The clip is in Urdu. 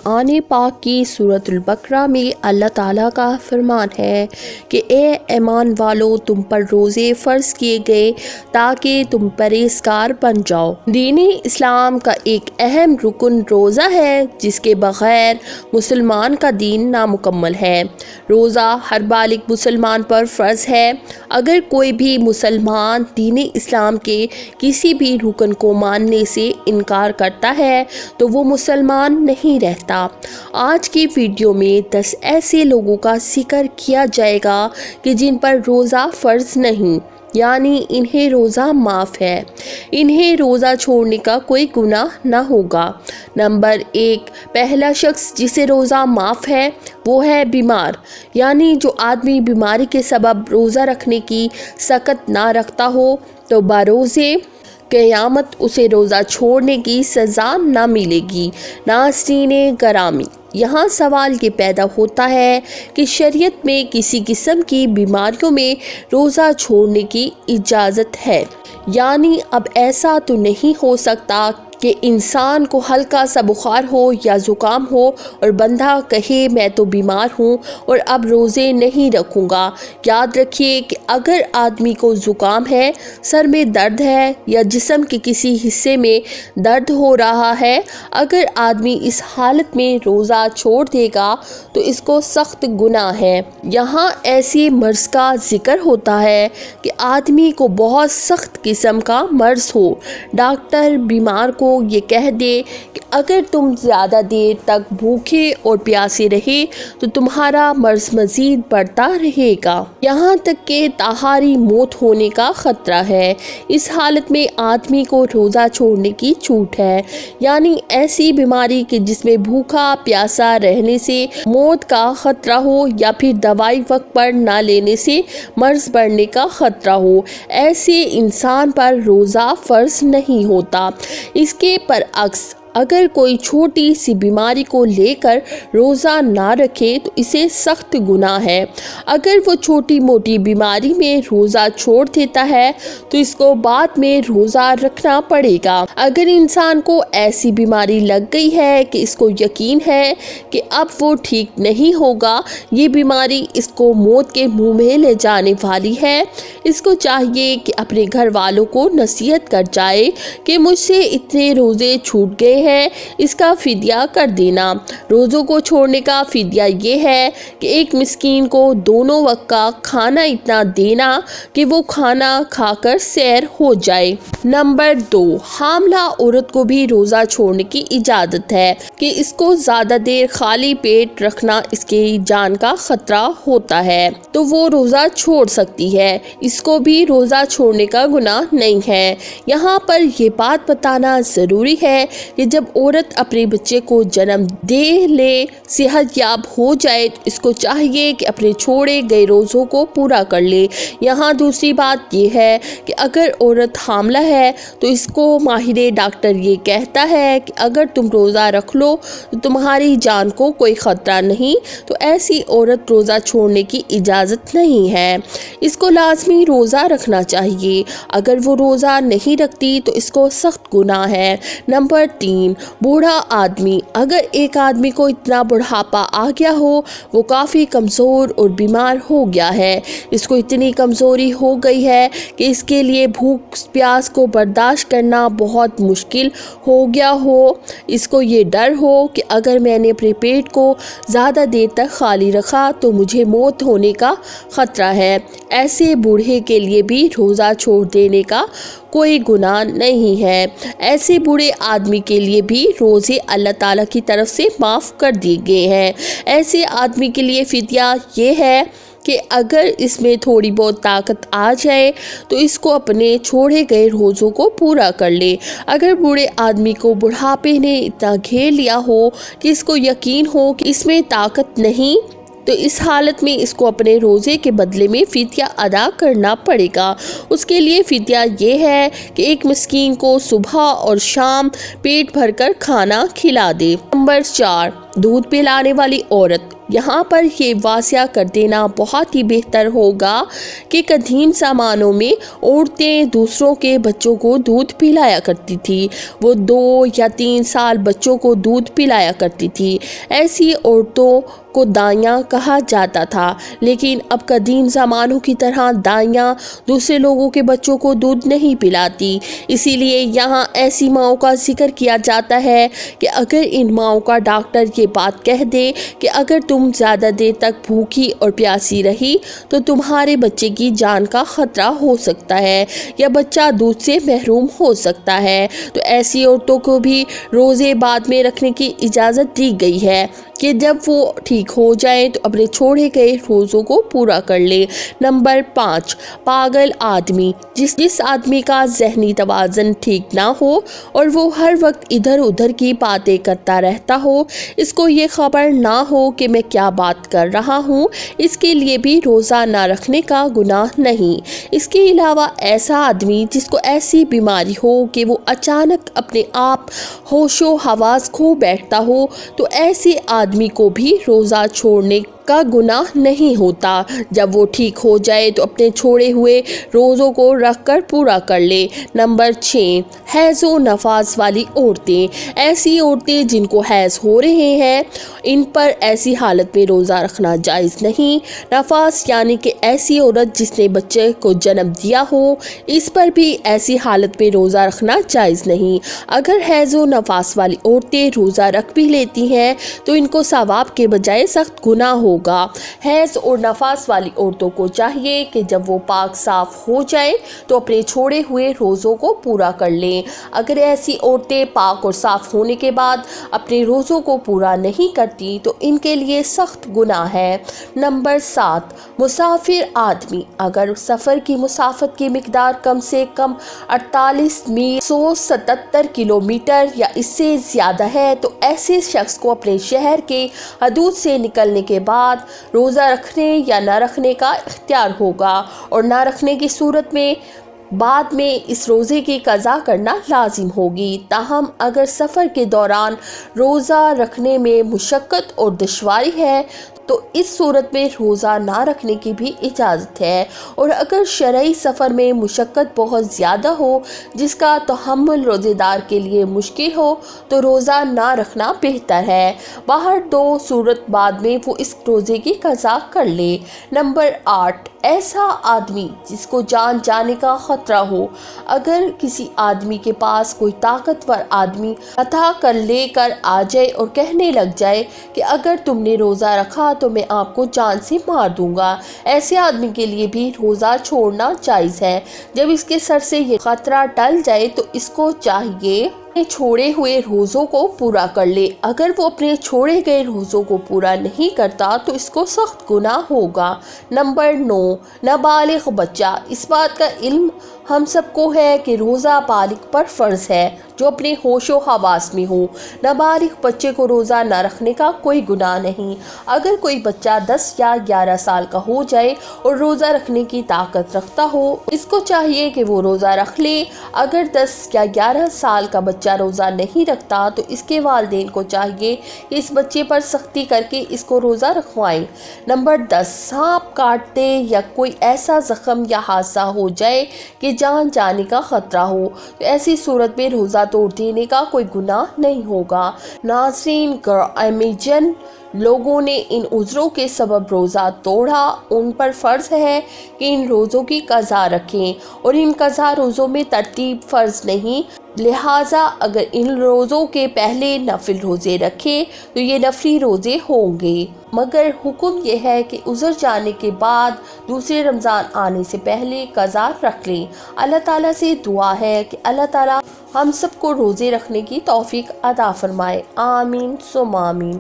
قرآن پاک کی سورۃ البقرہ میں اللہ تعالیٰ کا فرمان ہے کہ اے ایمان والو تم پر روزے فرض کیے گئے تاکہ تم پرہیزگار بن جاؤ۔ دین اسلام کا ایک اہم رکن روزہ ہے جس کے بغیر مسلمان کا دین نامکمل ہے۔ روزہ ہر بالغ مسلمان پر فرض ہے۔ اگر کوئی بھی مسلمان دین اسلام کے کسی بھی رکن کو ماننے سے انکار کرتا ہے تو وہ مسلمان نہیں رہتا۔ آج کی ویڈیو میں 10 ایسے لوگوں کا ذکر کیا جائے گا کہ جن پر روزہ فرض نہیں، یعنی انہیں روزہ معاف ہے، انہیں روزہ چھوڑنے کا کوئی گناہ نہ ہوگا۔ نمبر 1، پہلا شخص جسے روزہ معاف ہے وہ ہے بیمار، یعنی جو آدمی بیماری کے سبب روزہ رکھنے کی سخت نہ رکھتا ہو تو بروز قیامت اسے روزہ چھوڑنے کی سزا نہ ملے گی۔ ناظرین گرامی، یہاں سوال یہ پیدا ہوتا ہے کہ شریعت میں کسی قسم کی بیماریوں میں روزہ چھوڑنے کی اجازت ہے، یعنی اب ایسا تو نہیں ہو سکتا کہ انسان کو ہلکا سا بخار ہو یا زکام ہو اور بندہ کہے میں تو بیمار ہوں اور اب روزے نہیں رکھوں گا۔ یاد رکھیے کہ اگر آدمی کو زکام ہے، سر میں درد ہے یا جسم کے کسی حصے میں درد ہو رہا ہے، اگر آدمی اس حالت میں روزہ چھوڑ دے گا تو اس کو سخت گناہ ہے۔ یہاں ایسی مرض کا ذکر ہوتا ہے کہ آدمی کو بہت سخت قسم کا مرض ہو، ڈاکٹر بیمار کو یہ کہہ دے کہ اگر تم زیادہ دیر تک بھوکے اور پیاسے رہے تو تمہارا مرض مزید بڑھتا رہے گا، یہاں تک کہ تاحاری موت ہونے کا خطرہ ہے۔ اس حالت میں آدمی کو روزہ چھوڑنے کی چھوٹ ہے، یعنی ایسی بیماری کہ جس میں بھوکا پیاسا رہنے سے موت کا خطرہ ہو یا پھر دوائی وقت پر نہ لینے سے مرض بڑھنے کا خطرہ ہو، ایسے انسان پر روزہ فرض نہیں ہوتا۔ اس کے برعکس اگر کوئی چھوٹی سی بیماری کو لے کر روزہ نہ رکھے تو اسے سخت گناہ ہے۔ اگر وہ چھوٹی موٹی بیماری میں روزہ چھوڑ دیتا ہے تو اس کو بعد میں روزہ رکھنا پڑے گا۔ اگر انسان کو ایسی بیماری لگ گئی ہے کہ اس کو یقین ہے کہ اب وہ ٹھیک نہیں ہوگا، یہ بیماری اس کو موت کے منہ میں لے جانے والی ہے، اس کو چاہیے کہ اپنے گھر والوں کو نصیحت کر جائے کہ مجھ سے اتنے روزے چھوٹ گئے ہیں، اس کا فدیہ کر دینا۔ روزوں کو چھوڑنے کا فدیہ یہ ہے کہ ایک مسکین کو دونوں وقت کا کھانا اتنا دینا کہ وہ کھانا کھا کر سیر ہو جائے۔ نمبر 2، حاملہ عورت کو بھی روزہ چھوڑنے کی اجازت ہے کہ اس کو زیادہ دیر خالی پیٹ رکھنا اس کی جان کا خطرہ ہوتا ہے تو وہ روزہ چھوڑ سکتی ہے، اس کو بھی روزہ چھوڑنے کا گناہ نہیں ہے۔ یہاں پر یہ بات بتانا ضروری ہے کہ جب عورت اپنے بچے کو جنم دے لے، صحت یاب ہو جائے تو اس کو چاہیے کہ اپنے چھوڑے گئے روزوں کو پورا کر لے۔ یہاں دوسری بات یہ ہے کہ اگر عورت حاملہ ہے تو اس کو ماہر ڈاکٹر یہ کہتا ہے کہ اگر تم روزہ رکھ لو تو تمہاری جان کو کوئی خطرہ نہیں، تو ایسی عورت روزہ چھوڑنے کی اجازت نہیں ہے، اس کو لازمی روزہ رکھنا چاہیے۔ اگر وہ روزہ نہیں رکھتی تو اس کو سخت گناہ ہے۔ نمبر 3، بوڑھا آدمی۔ اگر ایک آدمی کو اتنا بڑھاپا آ گیا ہو، وہ کافی کمزور اور بیمار ہو گیا ہے، اس کو اتنی کمزوری ہو گئی ہے کہ اس کے لیے بھوک پیاس کو برداشت کرنا بہت مشکل ہو گیا ہو، اس کو یہ ڈر ہو کہ اگر میں نے اپنے پیٹ کو زیادہ دیر تک خالی رکھا تو مجھے موت ہونے کا خطرہ ہے، ایسے بوڑھے کے لیے بھی روزہ چھوڑ دینے کا کوئی گناہ نہیں ہے۔ ایسے بوڑھے آدمی کے لیے بھی روزے اللہ تعالیٰ کی طرف سے معاف کر دیے گئے ہیں۔ ایسے آدمی کے لیے فدیہ یہ ہے کہ اگر اس میں تھوڑی بہت طاقت آ جائے تو اس کو اپنے چھوڑے گئے روزوں کو پورا کر لے۔ اگر بوڑھے آدمی کو بڑھاپے نے اتنا گھیر لیا ہو کہ اس کو یقین ہو کہ اس میں طاقت نہیں، تو اس حالت میں اس کو اپنے روزے کے بدلے میں فدیہ ادا کرنا پڑے گا۔ اس کے لیے فدیہ یہ ہے کہ ایک مسکین کو صبح اور شام پیٹ بھر کر کھانا کھلا دے۔ نمبر 4، دودھ پلانے والی عورت۔ یہاں پر یہ واضح کر دینا بہت ہی بہتر ہوگا کہ قدیم زمانوں میں عورتیں دوسروں کے بچوں کو دودھ پلایا کرتی تھی۔ وہ 2 یا 3 سال بچوں کو دودھ پلایا کرتی تھی۔ ایسی عورتوں کو دائیاں کہا جاتا تھا، لیکن اب قدیم زمانوں کی طرح دائیاں دوسرے لوگوں کے بچوں کو دودھ نہیں پلاتی۔ اسی لیے یہاں ایسی ماؤں کا ذکر کیا جاتا ہے کہ اگر ان ماؤں کا ڈاکٹر یہ بات کہہ دے کہ اگر تم زیادہ دیر تک بھوکی اور پیاسی رہی تو تمہارے بچے کی جان کا خطرہ ہو سکتا ہے یا بچہ دودھ سے محروم ہو سکتا ہے، تو ایسی عورتوں کو بھی روزے بعد میں رکھنے کی اجازت دی گئی ہے کہ جب وہ ٹھیک ہو جائیں تو اپنے چھوڑے گئے روزوں کو پورا کر لیں۔ نمبر 5، پاگل آدمی۔ جس آدمی کا ذہنی توازن ٹھیک نہ ہو اور وہ ہر وقت ادھر ادھر کی باتیں کرتا رہتا ہو، اس کو یہ خبر نہ ہو کہ میں کیا بات کر رہا ہوں، اس کے لیے بھی روزہ نہ رکھنے کا گناہ نہیں۔ اس کے علاوہ ایسا آدمی جس کو ایسی بیماری ہو کہ وہ اچانک اپنے آپ ہوش و حواس کھو بیٹھتا ہو، تو ایسے آدمی کو بھی روزہ چھوڑنے کا گناہ نہیں ہوتا۔ جب وہ ٹھیک ہو جائے تو اپنے چھوڑے ہوئے روزوں کو رکھ کر پورا کر لے۔ نمبر 6، حیض و نفاس والی عورتیں۔ ایسی عورتیں جن کو حیض ہو رہے ہیں، ان پر ایسی حالت میں روزہ رکھنا جائز نہیں۔ نفاس یعنی کہ ایسی عورت جس نے بچے کو جنم دیا ہو، اس پر بھی ایسی حالت میں روزہ رکھنا جائز نہیں۔ اگر حیض و نفاس والی عورتیں روزہ رکھ بھی لیتی ہیں تو ان کو ثواب کے بجائے سخت گناہ ہوگا۔ حیض اور نفاس والی عورتوں کو چاہیے کہ جب وہ پاک صاف ہو جائیں تو اپنے چھوڑے ہوئے روزوں کو پورا کر لیں۔ اگر ایسی عورتیں پاک اور صاف ہونے کے بعد اپنے روزوں کو پورا نہیں کرتی تو ان کے لیے سخت گناہ ہے۔ نمبر 7، مسافر آدمی۔ اگر سفر کی مسافت کی مقدار کم سے کم 48 میل 177 کلومیٹر یا اس سے زیادہ ہے تو ایسے شخص کو اپنے شہر کے حدود سے نکلنے کے بعد روزہ رکھنے یا نہ رکھنے کا اختیار ہوگا، اور نہ رکھنے کی صورت میں بعد میں اس روزے کی قضا کرنا لازم ہوگی۔ تاہم اگر سفر کے دوران روزہ رکھنے میں مشقت اور دشواری ہے تو اس صورت میں روزہ نہ رکھنے کی بھی اجازت ہے، اور اگر شرعی سفر میں مشقت بہت زیادہ ہو جس کا تحمل روزے دار کے لیے مشکل ہو تو روزہ نہ رکھنا بہتر ہے۔ باہر 2 صورت بعد میں وہ اس روزے کی قضا کر لے۔ نمبر 8، ایسا آدمی جس کو جان جانے کا خطرہ ہو۔ اگر کسی آدمی کے پاس کوئی طاقتور آدمی ہتھا کر لے کر آ جائے اور کہنے لگ جائے کہ اگر تم نے روزہ رکھا تو میں آپ کو جان سے مار دوں گا، ایسے آدمی کے لیے بھی روزہ چھوڑنا جائز ہے۔ جب اس کے سر سے یہ خطرہ ٹل جائے تو اس کو چاہیے چھوڑے ہوئے روزوں کو پورا کر لے۔ اگر وہ اپنے چھوڑے گئے روزوں کو پورا نہیں کرتا تو اس کو سخت گناہ ہوگا۔ نمبر 9، نابالغ بچہ۔ اس بات کا علم ہم سب کو ہے کہ روزہ بالغ پر فرض ہے جو اپنے ہوش و حواس میں ہو۔ نابالغ بچے کو روزہ نہ رکھنے کا کوئی گناہ نہیں۔ اگر کوئی بچہ 10 یا 11 سال کا ہو جائے اور روزہ رکھنے کی طاقت رکھتا ہو، اس کو چاہیے کہ وہ روزہ رکھ لے۔ اگر 10 یا 11 سال کا بچہ روزہ نہیں رکھتا تو اس کے والدین کو چاہیے کہ اس بچے پر سختی کر کے اس کو روزہ رکھوائیں۔ نمبر 10، سانپ کاٹتے یا کوئی ایسا زخم یا حادثہ ہو جائے کہ جان جانے کا خطرہ ہو تو ایسی صورت میں روزہ توڑ دینے کا کوئی گناہ نہیں ہوگا۔ ناظرین، جن لوگوں نے ان عذروں کے سبب روزہ توڑا ان پر فرض ہے کہ ان روزوں کی قضا رکھیں، اور ان قضا روزوں میں ترتیب فرض نہیں، لہٰذا اگر ان روزوں کے پہلے نفل روزے رکھیں تو یہ نفلی روزے ہوں گے، مگر حکم یہ ہے کہ عذر جانے کے بعد دوسرے رمضان آنے سے پہلے قضا رکھ لیں۔ اللہ تعالیٰ سے دعا ہے کہ اللہ تعالیٰ ہم سب کو روزے رکھنے کی توفیق عطا فرمائے۔ آمین ثم آمین۔